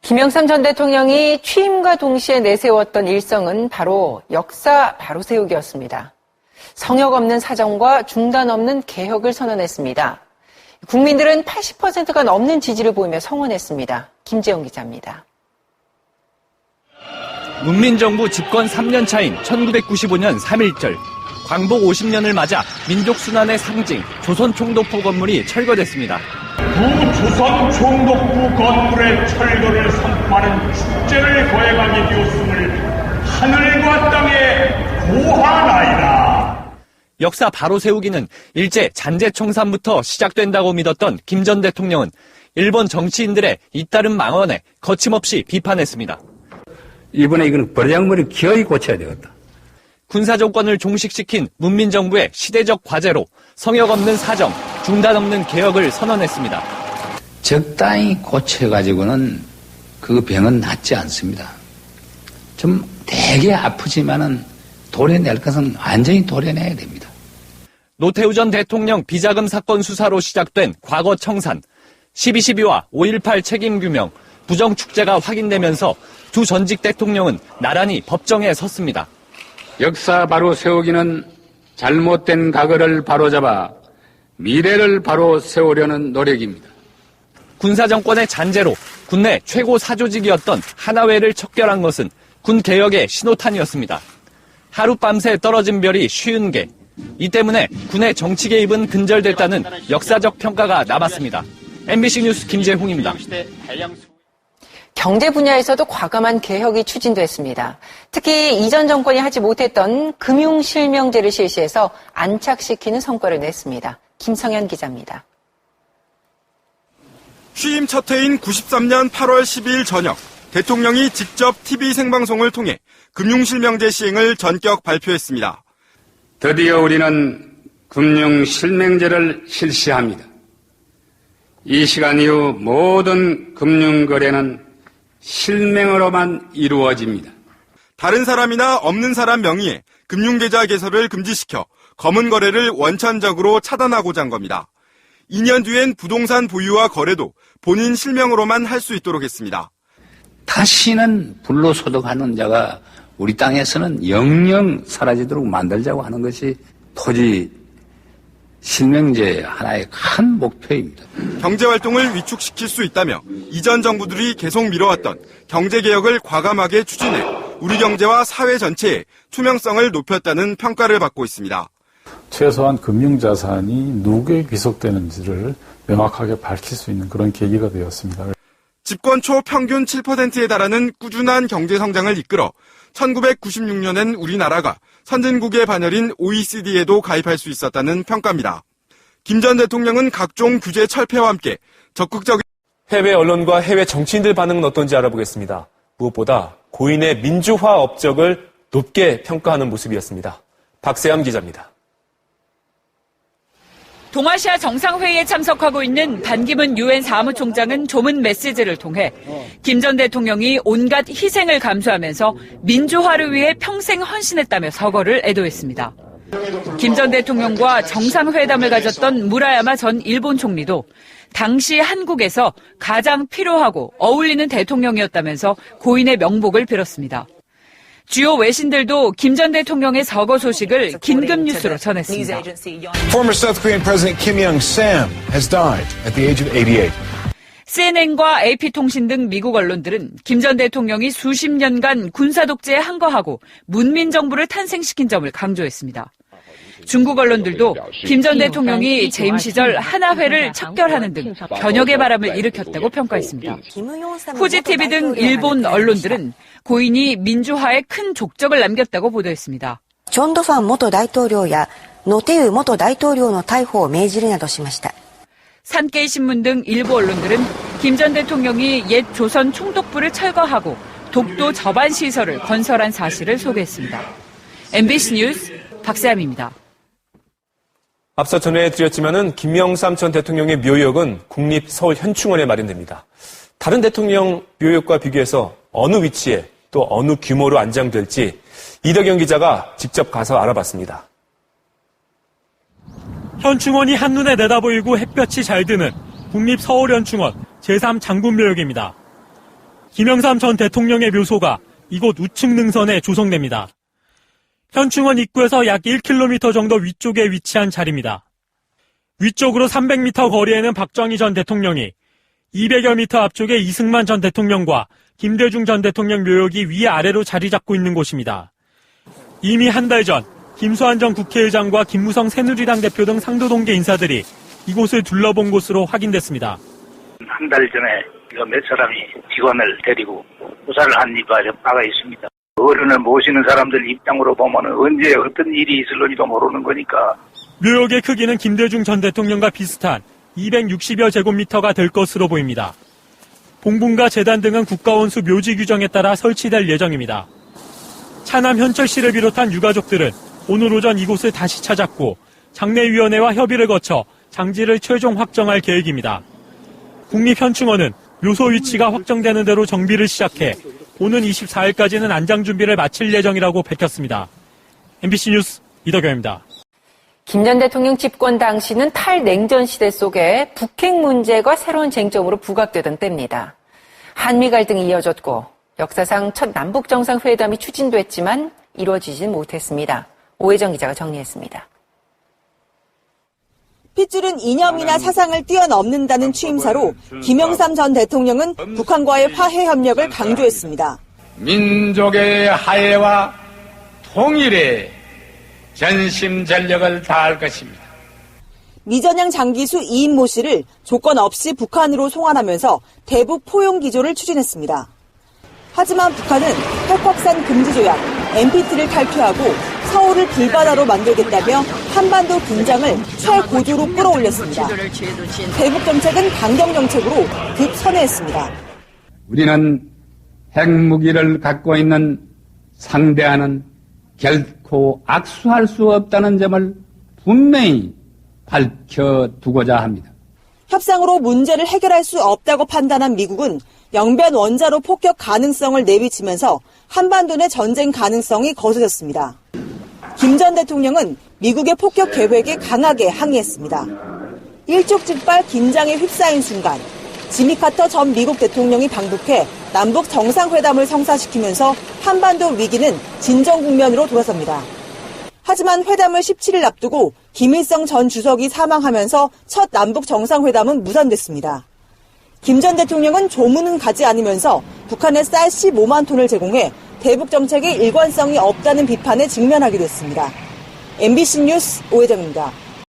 김영삼 전 대통령이 취임과 동시에 내세웠던 일성은 바로 역사 바로세우기였습니다. 성역 없는 사정과 중단 없는 개혁을 선언했습니다. 국민들은 80%가 넘는 지지를 보이며 성원했습니다. 김재영 기자입니다. 문민정부 집권 3년 차인 1995년 3.1절, 광복 50년을 맞아 민족순환의 상징 조선총독부 건물이 철거됐습니다. 조선 총독부 건물의 철거를 선포하는 축제를 거행하게 되었음을 하늘과 땅에 고하나이다. 역사 바로 세우기는 일제 잔재청산부터 시작된다고 믿었던 김 전 대통령은 일본 정치인들의 잇따른 망언에 거침없이 비판했습니다. 이번에 이거는 버르장머리 기어이 고쳐야 되겠다. 군사정권을 종식시킨 문민정부의 시대적 과제로 성역 없는 사정, 중단 없는 개혁을 선언했습니다. 적당히 고쳐가지고는 그 병은 낫지 않습니다. 좀 되게 아프지만은 도려낼 것은 완전히 도려내야 됩니다. 노태우 전 대통령 비자금 사건 수사로 시작된 과거 청산, 12.12와 5.18 책임규명, 부정축제가 확인되면서 두 전직 대통령은 나란히 법정에 섰습니다. 역사 바로 세우기는 잘못된 과거를 바로잡아 미래를 바로 세우려는 노력입니다. 군사정권의 잔재로 군내 최고 사조직이었던 하나회를 척결한 것은 군 개혁의 신호탄이었습니다. 하룻밤새 떨어진 별이 50개. 이 때문에 군의 정치 개입은 근절됐다는 역사적 평가가 남았습니다. MBC 뉴스 김재홍입니다. 경제 분야에서도 과감한 개혁이 추진됐습니다. 특히 이전 정권이 하지 못했던 금융실명제를 실시해서 안착시키는 성과를 냈습니다. 김성현 기자입니다. 취임 첫 해인 93년 8월 12일 저녁 대통령이 직접 TV 생방송을 통해 금융실명제 시행을 전격 발표했습니다. 드디어 우리는 금융실명제를 실시합니다. 이 시간 이후 모든 금융거래는 실명으로만 이루어집니다. 다른 사람이나 없는 사람 명의의 금융계좌 개설을 금지시켜 검은 거래를 원천적으로 차단하고자 한 겁니다. 2년 뒤엔 부동산 보유와 거래도 본인 실명으로만 할 수 있도록 했습니다. 다시는 불로소득하는 자가 우리 땅에서는 영영 사라지도록 만들자고 하는 것이 토지 실명제 하나의 큰 목표입니다. 경제활동을 위축시킬 수 있다며 이전 정부들이 계속 미뤄왔던 경제개혁을 과감하게 추진해 우리 경제와 사회 전체의 투명성을 높였다는 평가를 받고 있습니다. 최소한 금융자산이 누구에 귀속되는지를 명확하게 밝힐 수 있는 그런 계기가 되었습니다. 집권 초 평균 7%에 달하는 꾸준한 경제성장을 이끌어 1996년엔 우리나라가 선진국의 반열인 OECD에도 가입할 수 있었다는 평가입니다. 김 전 대통령은 각종 규제 철폐와 함께 적극적인 해외 언론과 해외 정치인들 반응은 어떤지 알아보겠습니다. 무엇보다 고인의 민주화 업적을 높게 평가하는 모습이었습니다. 박세암 기자입니다. 동아시아 정상회의에 참석하고 있는 반기문 유엔 사무총장은 조문 메시지를 통해 김 전 대통령이 온갖 희생을 감수하면서 민주화를 위해 평생 헌신했다며 서거를 애도했습니다. 김 전 대통령과 정상회담을 가졌던 무라야마 전 일본 총리도 당시 한국에서 가장 필요하고 어울리는 대통령이었다면서 고인의 명복을 빌었습니다. 주요 외신들도 김 전 대통령의 서거 소식을 긴급 뉴스로 전했습니다. Former South Korean President Kim Young-sam has died at the age of 88. CNN과 AP통신 등 미국 언론들은 김 전 대통령이 수십 년간 군사 독재에 항거하고 문민정부를 탄생시킨 점을 강조했습니다. 중국 언론들도 김 전 대통령이 재임 시절 하나회를 척결하는 등 변혁의 바람을 일으켰다고 평가했습니다. 후지TV 등 일본 언론들은 고인이 민주화에 큰 족적을 남겼다고 보도했습니다. 존도판元大統領やノテウ元大統領の逮捕を命じるなどしました. 산케이 신문 등 일부 언론들은 김 전 대통령이 옛 조선 총독부를 철거하고 독도 저반 시설을 건설한 사실을 소개했습니다. MBC 뉴스 박세암입니다. 앞서 전해드렸지만은 김영삼 전 대통령의 묘역은 국립서울현충원에 마련됩니다. 다른 대통령 묘역과 비교해서 어느 위치에 또 어느 규모로 안장될지 이덕영 기자가 직접 가서 알아봤습니다. 현충원이 한눈에 내다보이고 햇볕이 잘 드는 국립서울현충원 제3장군묘역입니다. 김영삼 전 대통령의 묘소가 이곳 우측 능선에 조성됩니다. 현충원 입구에서 약 1km 정도 위쪽에 위치한 자리입니다. 위쪽으로 300m 거리에는 박정희 전 대통령이, 200여 미터 앞쪽에 이승만 전 대통령과 김대중 전 대통령 묘역이 위아래로 자리 잡고 있는 곳입니다. 이미 한 달 전 김수환 전 국회의장과 김무성 새누리당 대표 등 상도 동계 인사들이 이곳을 둘러본 곳으로 확인됐습니다. 한 달 전에 몇 사람이 직원을 데리고 조사를 한 바가 있습니다. 어른을 모시는 사람들 입장으로 보면 언제 어떤 일이 있을런지도 모르는 거니까. 묘역의 크기는 김대중 전 대통령과 비슷한 260여 제곱미터가 될 것으로 보입니다. 봉분과 재단 등은 국가원수 묘지 규정에 따라 설치될 예정입니다. 차남 현철 씨를 비롯한 유가족들은 오늘 오전 이곳을 다시 찾았고 장례위원회와 협의를 거쳐 장지를 최종 확정할 계획입니다. 국립현충원은 묘소 위치가 확정되는 대로 정비를 시작해 오는 24일까지는 안장 준비를 마칠 예정이라고 밝혔습니다. MBC 뉴스 이덕영입니다. 김 전 대통령 집권 당시는 탈냉전 시대 속에 북핵 문제가 새로운 쟁점으로 부각되던 때입니다. 한미 갈등이 이어졌고 역사상 첫 남북 정상회담이 추진됐지만 이루어지진 못했습니다. 오혜정 기자가 정리했습니다. 핏줄은 이념이나 사상을 뛰어넘는다는 취임사로 김영삼 전 대통령은 북한과의 화해 협력을 강조했습니다. 민족의 화해와 통일에 전심전력을 다할 것입니다. 미전향 장기수 이인모 씨를 조건 없이 북한으로 송환하면서 대북 포용 기조를 추진했습니다. 하지만 북한은 핵 확산 금지 조약, NPT를 탈퇴하고 서울을 불바다로 만들겠다며 한반도 긴장을 최고조로 끌어올렸습니다. 대북 정책은 강경 정책으로 급선회했습니다. 우리는 핵무기를 갖고 있는 상대와는 결코 악수할 수 없다는 점을 분명히 밝혀두고자 합니다. 협상으로 문제를 해결할 수 없다고 판단한 미국은 영변 원자로 폭격 가능성을 내비치면서 한반도 내 전쟁 가능성이 거세졌습니다. 김 전 대통령은 미국의 폭격 계획에 강하게 항의했습니다. 일촉즉발 긴장에 휩싸인 순간 지미 카터 전 미국 대통령이 방북해 남북 정상회담을 성사시키면서 한반도 위기는 진정 국면으로 돌아섭니다. 하지만 회담을 17일 앞두고 김일성 전 주석이 사망하면서 첫 남북 정상회담은 무산됐습니다. 김 전 대통령은 조문은 가지 않으면서 북한에 쌀 15만 톤을 제공해 대북 정책에 일관성이 없다는 비판에 직면하기도 했습니다. MBC 뉴스 오혜정입니다.